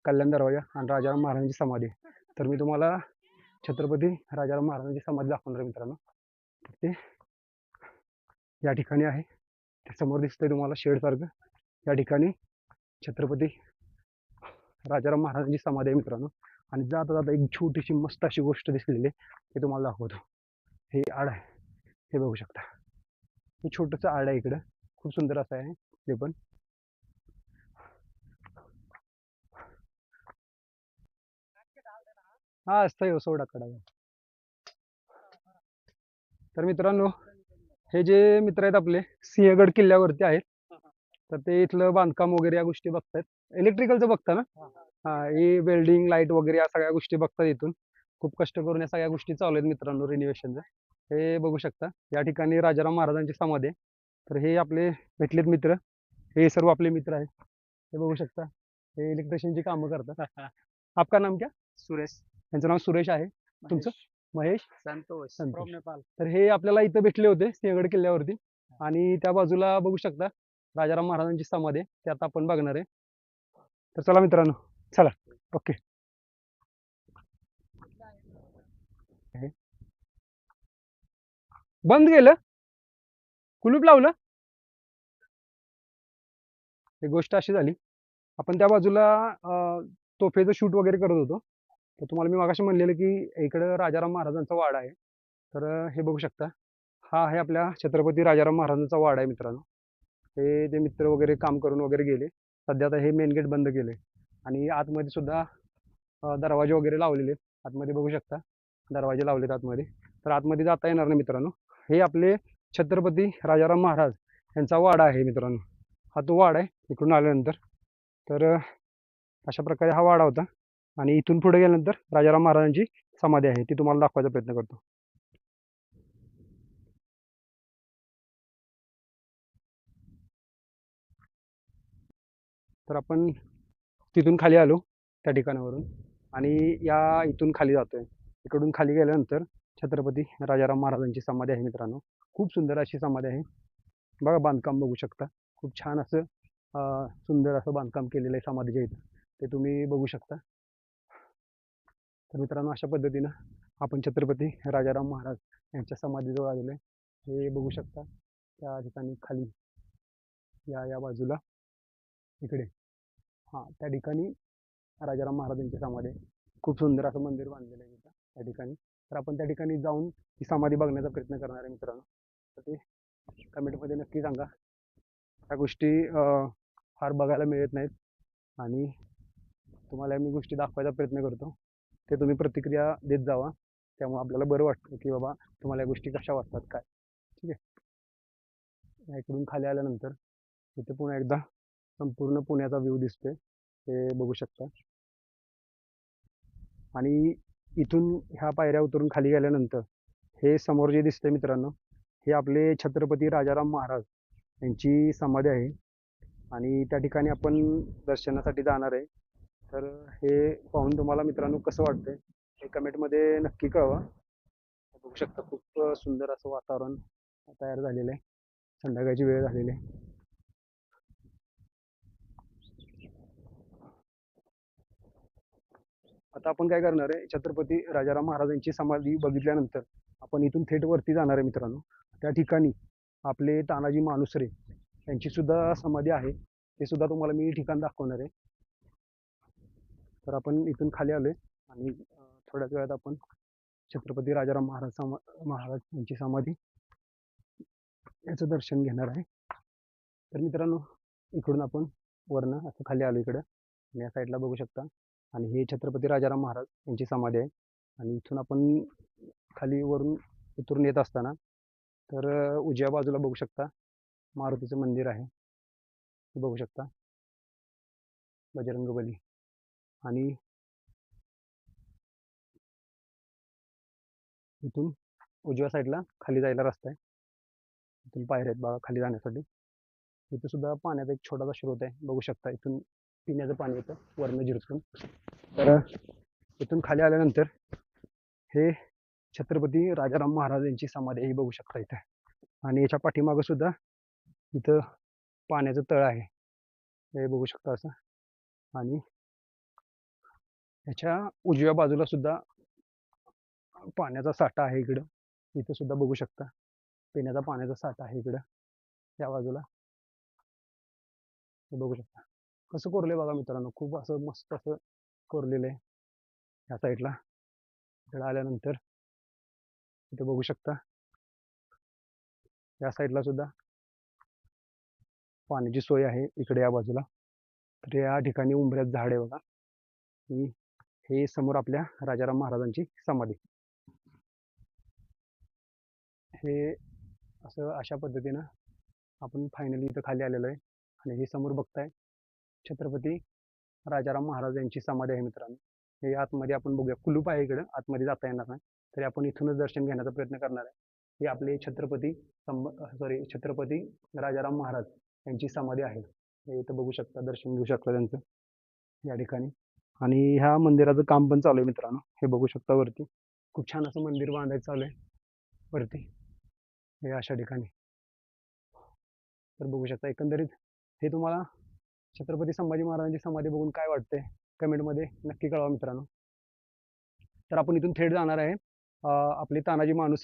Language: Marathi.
कल्याण दरवाजा आणि राजाराम महाराजांची समाधी आहे. तर मी तुम्हाला छत्रपती राजाराम महाराजांची समाधी दाखवणार आहे मित्रांनो. ते या ठिकाणी आहे. ते समोर दिसतंय तुम्हाला शेड सारखं. या ठिकाणी छत्रपती राजाराम महाराजांची समाधी आहे मित्रांनो. आणि जाता जाता एक छोटीशी मस्त अशी गोष्ट दिसलेली आहे, ते तुम्हाला दाखवतो. हे आड आहे, हे बघू शकता. हे छोटंसं आड आहे इकडं, खूप सुंदर असं आहे ते पण. हा असतं हो सोडा कडा. तर मित्रांनो, हे जे मित्र आहेत आपले सिंहगड किल्ल्यावरती आहेत. तर ते इथलं बांधकाम वगैरे या गोष्टी बघतायत. इलेक्ट्रिकलचं बघता ना? हा, हे वेल्डिंग लाईट वगैरे या सगळ्या गोष्टी बघतात इथून. खूप कष्ट करून या सगळ्या गोष्टी चालू आहेत मित्रांनो रिनोव्हेशनच्या. हे बघू शकता, या ठिकाणी राजाराम महाराजांची समाधी आहे. तर हे आपले भेटलेत मित्र, हे सर्व आपले मित्र आहेत. हे बघू शकता, हे इलेक्ट्रिशियनची कामं करतात. आपका नाम क्या? सुरेश त्यांचं नाव सुरेश आहे. तुमचं? महेश संतोष संतोष. नेपाल. तर हे आपल्याला इथं भेटले होते सिंहगड किल्ल्यावरती. आणि त्या बाजूला बघू शकता राजाराम महाराजांची समाधी आहे, ते आता आपण बघणार आहे. तर चला मित्रांनो, चला. ओके. बंद केलं, कुलूप लावलं. ही गोष्ट अशी झाली, आपण त्या बाजूला तोफेचं शूट वगैरे करत होतो. तर तुम्हाला मी मागाशी म्हणलेलं की इकडं राजाराम महाराजांचा वाडा आहे. तर हे बघू शकता, हा आहे आपल्या छत्रपती राजाराम महाराजांचा वाडा आहे मित्रांनो. हे ते मित्र वगैरे काम करून वगैरे गेले. सध्या आता हे मेन गेट बंद केले आणि आतमध्ये सुद्धा दरवाजे वगैरे लावलेले आहेत. आतमध्ये बघू शकता दरवाजे लावलेत आतमध्ये. तर आतमध्ये जाता येणार नाही मित्रांनो. हे आपले छत्रपती राजाराम महाराज यांचा वाडा आहे मित्रांनो. हा तो वाडा आहे इकडून आल्यानंतर. तर अशा प्रकारे हा वाडा होता. आणि इथून पुढे गेल्यानंतर राजाराम महाराजांची समाधी आहे, ती तुम्हाला दाखवायचा प्रयत्न करतो. तर आपण तिथून खाली आलो त्या ठिकाणावरून आणि या इथून खाली जातोय. इकडून खाली गेल्यानंतर छत्रपती राजाराम महाराजांची समाधी आहे मित्रांनो. खूप सुंदर अशी समाधी आहे. बघा बांधकाम बघू शकता. खूप छान असं सुंदर असं बांधकाम केलेलं आहे समाधीच्या इथं, ते तुम्ही बघू शकता. तर मित्रांनो, अशा पद्धतीनं आपण छत्रपती राजाराम महाराज यांच्या समाधीजवळ आलेलो आहे. हे बघू शकता त्या ठिकाणी खाली या बाजूला इकडे, हां त्या ठिकाणी राजाराम महाराजांची समाधी आहे. खूप सुंदर असं मंदिर बांधलेलं आहे तिथं त्या ठिकाणी. तर आपण त्या ठिकाणी जाऊन ती समाधी बघण्याचा प्रयत्न करणार आहे मित्रांनो. तर ते कमेंटमध्ये नक्की सांगा. त्या गोष्टी फार बघायला मिळत नाहीत आणि तुम्हाला मी गोष्टी दाखवायचा प्रयत्न करतो. ते तुम्ही प्रतिक्रिया देत जावा, त्यामुळे आपल्याला बरं वाटतं की बाबा तुम्हाला या गोष्टी कशा वाटतात काय. ठीक आहे. इकडून खाली आल्यानंतर इथे पुन्हा एकदा संपूर्ण पुण्याचा व्ह्यू दिसतोय, ते बघू शकता. आणि इथून ह्या पायऱ्या उतरून खाली गेल्यानंतर हे समोर जे दिसतंय मित्रांनो, हे आपले छत्रपती राजाराम महाराज यांची समाधी आहे. आणि त्या ठिकाणी आपण दर्शनासाठी जाणार आहे. तर हे पाहून तुम्हाला मित्रांनो कसं वाटतंय हे कमेंटमध्ये नक्की कळवा. बघू शकता खूप सुंदर असं वातावरण तयार झालेलं आहे. संध्याकाळची वेळ झालेली आहे. आता आपण काय करणार आहे, छत्रपती राजाराम महाराजांची समाधी बघितल्यानंतर आपण इथून थेट वरती जाणार आहे मित्रांनो. त्या ठिकाणी आपले तानाजी मालुसरे यांची सुद्धा समाधी आहे, ते सुद्धा तुम्हाला मी ठिकाण दाखवणार आहे. तर आपण इथून खाली आलोय आणि थोड्याच वेळात आपण छत्रपती राजाराम महाराज यांची समाधी याचं दर्शन घेणार आहे. तर मित्रांनो, इकडून आपण वरनं असं खाली आलो इकडं आणि या साईडला बघू शकता. आणि हे छत्रपती राजाराम महाराज यांची समाधी आहे. आणि इथून आपण खाली वरून उतरून येत असताना तर उजव्या बाजूला बघू शकता मारुतीचं मंदिर आहे, हे बघू शकता, बजरंगबली. आणि इथून उजव्या साईडला खाली जायला रस्ता आहे, इथून पायऱ्या आहेत बघा खाली जाण्यासाठी. इथं सुद्धा पाण्याचा एक छोटासा स्रोत आहे, बघू शकता. इथून पिण्याचं पाणी येतं वरनं झिरपून. तर इथून खाली आल्यानंतर हे छत्रपती राजाराम महाराज यांची समाधी ही बघू शकता इथे. आणि याच्या पाठीमागं सुद्धा इथं पाण्याचं तळ आहे, हे बघू शकता असं. आणि ह्याच्या उजव्या बाजूला सुद्धा पाण्याचा साठा आहे इकडं. इथं सुद्धा बघू शकता पिण्याचा पाण्याचा साठा आहे इकडं या बाजूला. हे बघू शकता कसं कोरलंय बघा मित्रांनो. खूप असं मस्त असं कोरलेलं आहे ह्या साईडला. इकडं आल्यानंतर इथे बघू शकता या साईडला सुद्धा पाण्याची सोय आहे इकडे या बाजूला. तर या ठिकाणी उंबऱ्यात झाड आहे बघा. ही हे समोर आपल्या राजाराम महाराजांची समाधी. हे असं अशा पद्धतीनं आपण फायनली इथं खाली आलेलो आहे. आणि हे समोर बघताय छत्रपती राजाराम महाराज यांची समाधी आहे मित्रांनो. हे आतमध्ये आपण बघूया. कुलूप आहे इकडं, आतमध्ये जाता येणार नाही. तरी आपण इथूनच दर्शन घेण्याचा प्रयत्न करणार आहे. हे आपले छत्रपती राजाराम महाराज यांची समाधी आहे. हे इथं बघू शकता, दर्शन घेऊ शकता त्यांचं या ठिकाणी. आणि ह्या मंदिराचं काम पण चालू आहे मित्रांनो. हे बघू शकता वरती खूप छान असं मंदिर बांधायचं चालू आहे वरती हे अशा ठिकाणी. तर बघू शकता एकंदरीत हे तुम्हाला छत्रपती संभाजी महाराजांची समाधी बघून काय वाटतंय कमेंटमध्ये नक्की कळवा मित्रांनो. तर आपण इथून थेट जाणार आहे आपली तानाजी मालुसरे